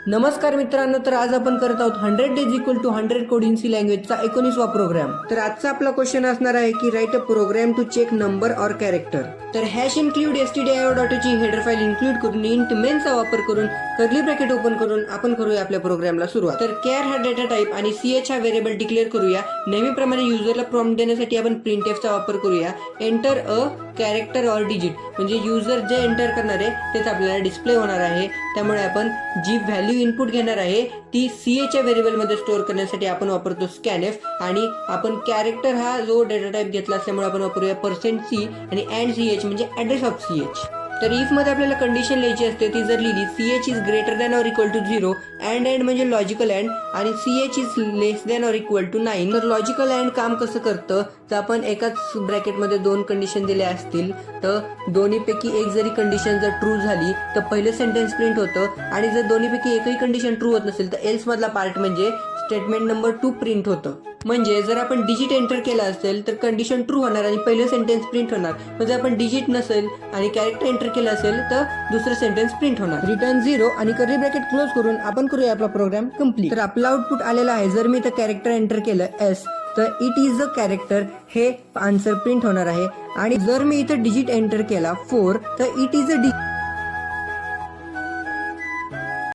नमस्कार मित्रांनो, तर आज आपण करत आहोत 100 days equal to 100 code in C लँग्वेजचा 19वा प्रोग्राम। तर आजचा आपला क्वेश्चन असणार आहे की write a program to check number और कॅरेक्टर। तर हॅश इन्क्लूड stdio.ची हेडर फाइल इन्क्लूड करून इंट मेनचा वापर करून कर्ली ब्रॅकेट ओपन करून आपण करूया आपल्या प्रोग्रामला सुरुवात। तर कॅर हा डेटा टाइप आणि ch हा व्हेरिएबल डिक्लेअर करूया। नेहमीप्रमाणे युजरला प्रॉम्प्ट देण्यासाठी आपण printf चा वापर करूया। एंटर अ कॅरेक्टर और डिजिट म्हणजे युजर जे एंटर करणार आहे तेच आपल्याला डिस्प्ले होणार आहे। त्यामुळे आपण जी व्हॅल्यू इनपुट घेणार आहे ती ch च्या व्हेरिएबल मध्ये स्टोअर करण्यासाठी आपण वापरतो scanf आणि आपण कॅरेक्टर हा जो डेटा टाइप घेतला असल्यामुळे आपण वापरूया %c आणि &ch म्हणजे ॲड्रेस ऑफ ch। तर इफ मध्ये आपल्याला कंडिशन लिहायची असते ती जर लिहिली ch is greater than or equal to 0 and म्हणजे लॉजिकल अँड आणि ch is less than or equal to 9। तर लॉजिकल अँड काम कसं करतं तर आपण एकाच ब्रॅकेटमध्ये दोन कंडिशन दिल्या असतील तर दोन्हीपैकी एक जरी कंडिशन जर ट्रू झाली तर पहिलं सेंटेन्स प्रिंट होतं आणि जर दोन्हीपैकी एकही कंडिशन ट्रू होत नसेल तर एल्स मधला पार्ट म्हणजे स्टेटमेंट नंबर 2 प्रिंट होतं। म्हणजे जर आपण डिजिट एंटर केला असेल तर कंडिशन ट्रू होणार आणि पहिलं सेंटेन्स प्रिंट होणार। पण जर आपण डिजिट नसेल आणि कॅरेक्टर एंटर केलं असेल तर दुसरं सेंटेन्स प्रिंट होणार। रिटर्न 0 आणि कर्ली ब्रॅकेट क्लोज करून आपण करूया आपला प्रोग्राम कंप्लीट। तर आपला आउटपुट आलेला आहे। जर मी इथं कॅरेक्टर एंटर केलं एस तर इट इज अ कॅरेक्टर हे आन्सर प्रिंट होणार आहे आणि जर मी इथं डिजिट एंटर केला 4 तर इट इज अ